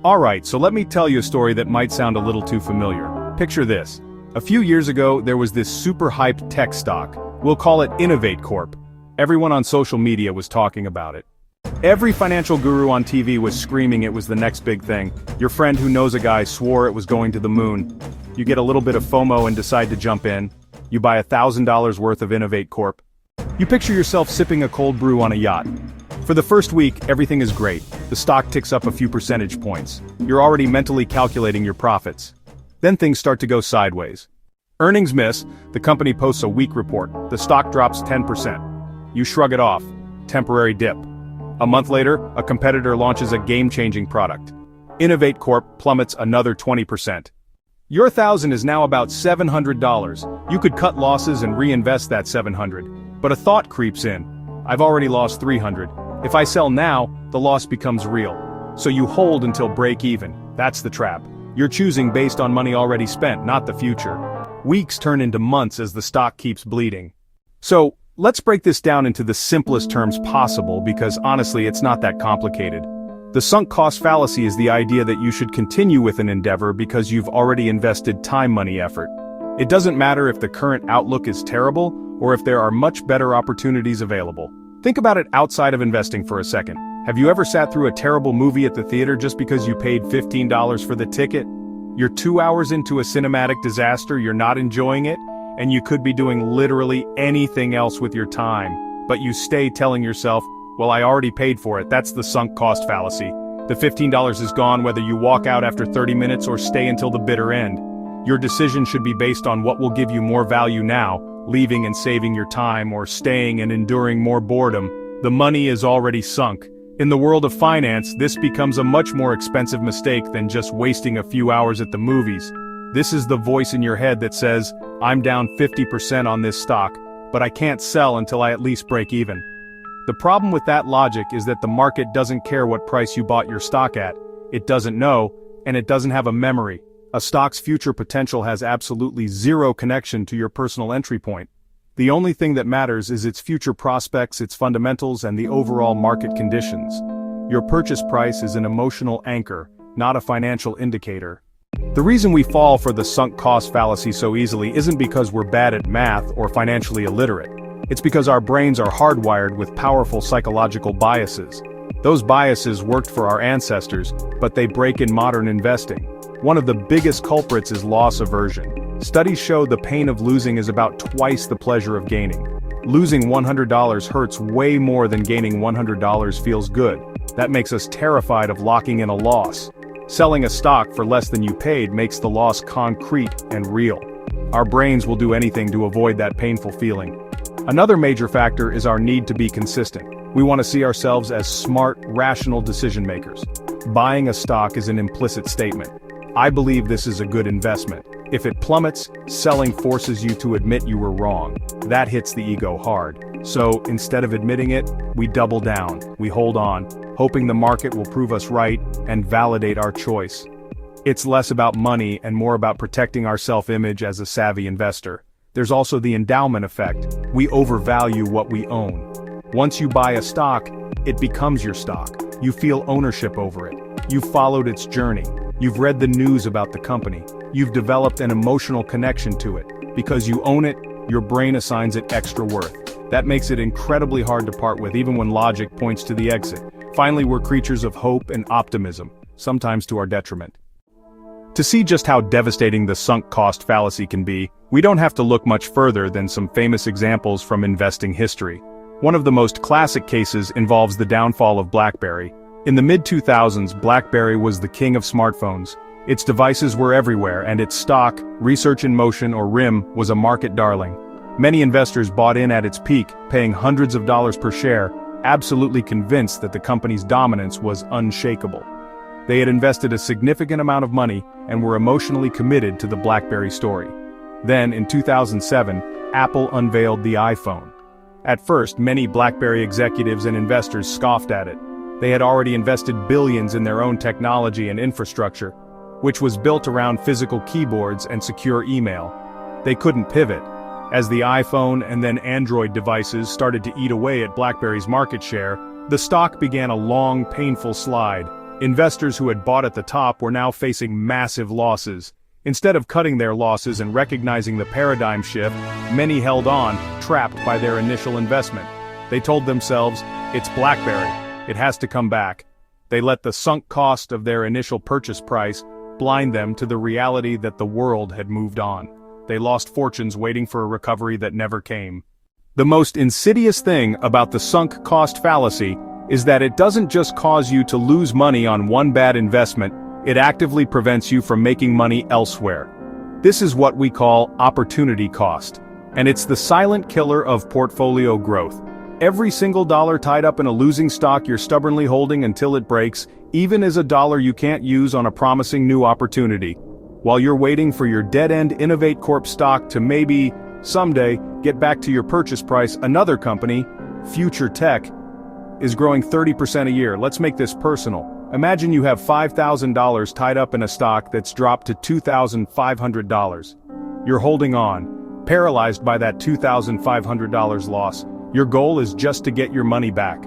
Alright, so let me tell you a story that might sound a little too familiar. Picture this. A few years ago, there was this super hyped tech stock. We'll call it Innovate Corp. Everyone on social media was talking about it. Every financial guru on TV was screaming it was the next big thing. Your friend who knows a guy swore it was going to the moon. You get a little bit of FOMO and decide to jump in. You buy $1,000 worth of Innovate Corp. You picture yourself sipping a cold brew on a yacht. For the first week, everything is great. The stock ticks up a few percentage points. You're already mentally calculating your profits. Then things start to go sideways. Earnings miss, the company posts a weak report. The stock drops 10%. You shrug it off. Temporary dip. A month later, a competitor launches a game-changing product. Innovate Corp plummets another 20%. Your $1,000 is now about $700. You could cut losses and reinvest that $700. But a thought creeps in. I've already lost $300. If I sell now, the loss becomes real. So you hold until break even. That's the trap. You're choosing based on money already spent, not the future. Weeks turn into months as the stock keeps bleeding. So, let's break this down into the simplest terms possible because honestly it's not that complicated. The sunk cost fallacy is the idea that you should continue with an endeavor because you've already invested time, money, effort. It doesn't matter if the current outlook is terrible or if there are much better opportunities available. Think about it outside of investing for a second. Have you ever sat through a terrible movie at the theater just because you paid $15 for the ticket? You're 2 hours into a cinematic disaster, you're not enjoying it, and you could be doing literally anything else with your time, but you stay telling yourself, well, I already paid for it. That's the sunk cost fallacy. The $15 is gone whether you walk out after 30 minutes or stay until the bitter end. Your decision should be based on what will give you more value now, leaving and saving your time or staying and enduring more boredom. The money is already sunk. In the world of finance, this becomes a much more expensive mistake than just wasting a few hours at the movies. This is the voice in your head that says, I'm down 50% on this stock, but I can't sell until I at least break even. The problem with that logic is that the market doesn't care what price you bought your stock at. It doesn't know, and it doesn't have a memory. A stock's future potential has absolutely zero connection to your personal entry point. The only thing that matters is its future prospects, its fundamentals, and the overall market conditions. Your purchase price is an emotional anchor, not a financial indicator. The reason we fall for the sunk cost fallacy so easily isn't because we're bad at math or financially illiterate. It's because our brains are hardwired with powerful psychological biases. Those biases worked for our ancestors, but they break in modern investing. One of the biggest culprits is loss aversion. Studies show the pain of losing is about twice the pleasure of gaining. Losing $100 hurts way more than gaining $100 feels good. That makes us terrified of locking in a loss. Selling a stock for less than you paid makes the loss concrete and real. Our brains will do anything to avoid that painful feeling. Another major factor is our need to be consistent. We want to see ourselves as smart, rational decision makers. Buying a stock is an implicit statement. I believe this is a good investment. If it plummets, selling forces you to admit you were wrong. That hits the ego hard. So, instead of admitting it, we double down, we hold on, hoping the market will prove us right and validate our choice. It's less about money and more about protecting our self-image as a savvy investor. There's also the endowment effect. We overvalue what we own. Once you buy a stock, it becomes your stock. You feel ownership over it. You've followed its journey. You've read the news about the company. You've developed an emotional connection to it. Because you own it, your brain assigns it extra worth. That makes it incredibly hard to part with even when logic points to the exit. Finally, we're creatures of hope and optimism, sometimes to our detriment. To see just how devastating the sunk cost fallacy can be, we don't have to look much further than some famous examples from investing history. One of the most classic cases involves the downfall of BlackBerry. In the mid-2000s, BlackBerry was the king of smartphones. Its devices were everywhere, and its stock, Research in Motion or RIM, was a market darling. Many investors bought in at its peak, paying hundreds of dollars per share, absolutely convinced that the company's dominance was unshakable. They had invested a significant amount of money and were emotionally committed to the BlackBerry story. Then, in 2007, Apple unveiled the iPhone. At first, many BlackBerry executives and investors scoffed at it. They had already invested billions in their own technology and infrastructure, which was built around physical keyboards and secure email. They couldn't pivot. As the iPhone and then Android devices started to eat away at BlackBerry's market share, the stock began a long, painful slide. Investors who had bought at the top were now facing massive losses. Instead of cutting their losses and recognizing the paradigm shift, many held on, trapped by their initial investment. They told themselves, "It's BlackBerry. It has to come back." They let the sunk cost of their initial purchase price blind them to the reality that the world had moved on. They lost fortunes waiting for a recovery that never came. The most insidious thing about the sunk cost fallacy is that it doesn't just cause you to lose money on one bad investment, it actively prevents you from making money elsewhere. This is what we call opportunity cost, and it's the silent killer of portfolio growth. Every single dollar tied up in a losing stock you're stubbornly holding until it breaks, even is a dollar you can't use on a promising new opportunity. While you're waiting for your dead-end Innovate Corp stock to maybe, someday, get back to your purchase price, another company, Future Tech, is growing 30% a year. Let's make this personal. Imagine you have $5,000 tied up in a stock that's dropped to $2,500. You're holding on, paralyzed by that $2,500 loss. Your goal is just to get your money back.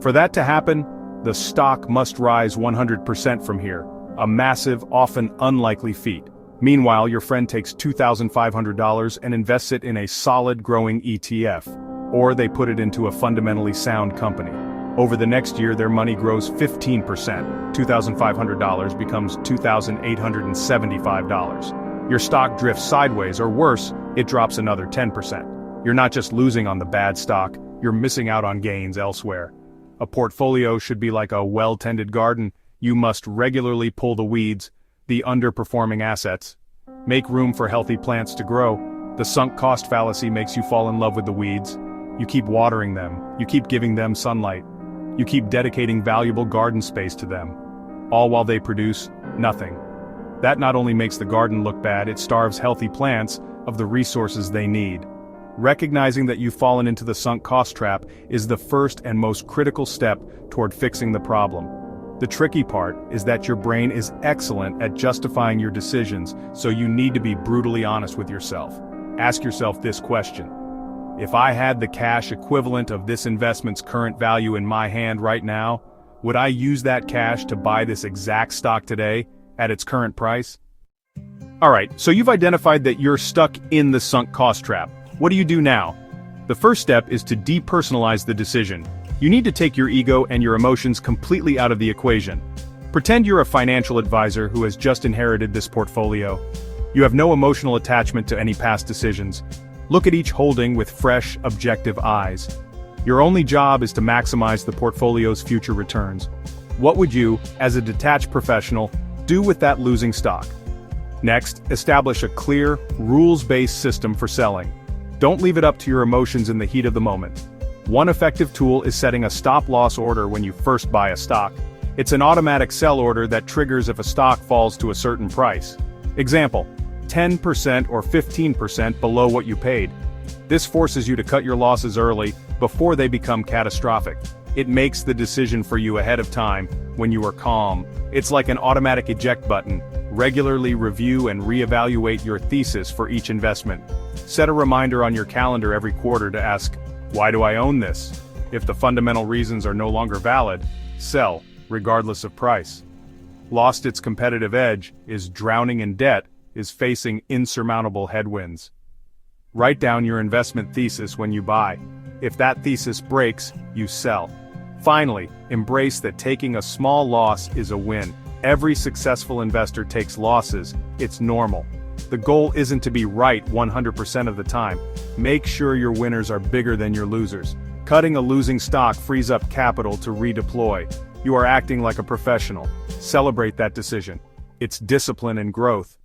For that to happen, the stock must rise 100% from here, a massive, often unlikely feat. Meanwhile, your friend takes $2,500 and invests it in a solid growing ETF, or they put it into a fundamentally sound company. Over the next year, their money grows 15%. $2,500 becomes $2,875. Your stock drifts sideways, or worse, it drops another 10%. You're not just losing on the bad stock, you're missing out on gains elsewhere. A portfolio should be like a well-tended garden. You must regularly pull the weeds, the underperforming assets. Make room for healthy plants to grow. The sunk cost fallacy makes you fall in love with the weeds. You keep watering them, you keep giving them sunlight. You keep dedicating valuable garden space to them, all while they produce nothing. That not only makes the garden look bad, it starves healthy plants of the resources they need. Recognizing that you've fallen into the sunk cost trap is the first and most critical step toward fixing the problem. The tricky part is that your brain is excellent at justifying your decisions, so you need to be brutally honest with yourself. Ask yourself this question: if I had the cash equivalent of this investment's current value in my hand right now, would I use that cash to buy this exact stock today, at its current price? Alright, so you've identified that you're stuck in the sunk cost trap. What do you do now? The first step is to depersonalize the decision. You need to take your ego and your emotions completely out of the equation. Pretend you're a financial advisor who has just inherited this portfolio. You have no emotional attachment to any past decisions. Look at each holding with fresh, objective eyes. Your only job is to maximize the portfolio's future returns. What would you, as a detached professional, do with that losing stock? Next, establish a clear, rules-based system for selling. Don't leave it up to your emotions in the heat of the moment. One effective tool is setting a stop-loss order when you first buy a stock. It's an automatic sell order that triggers if a stock falls to a certain price. Example: 10% or 15% below what you paid. This forces you to cut your losses early, before they become catastrophic. It makes the decision for you ahead of time, when you are calm. It's like an automatic eject button. Regularly review and reevaluate your thesis for each investment. Set a reminder on your calendar every quarter to ask, why do I own this? If the fundamental reasons are no longer valid, sell, regardless of price. Lost its competitive edge, is drowning in debt, is facing insurmountable headwinds. Write down your investment thesis when you buy. If that thesis breaks, you sell. Finally, embrace that taking a small loss is a win. Every successful investor takes losses, it's normal. The goal isn't to be right 100% of the time. Make sure your winners are bigger than your losers. Cutting a losing stock frees up capital to redeploy. You are acting like a professional. Celebrate that decision. It's discipline and growth.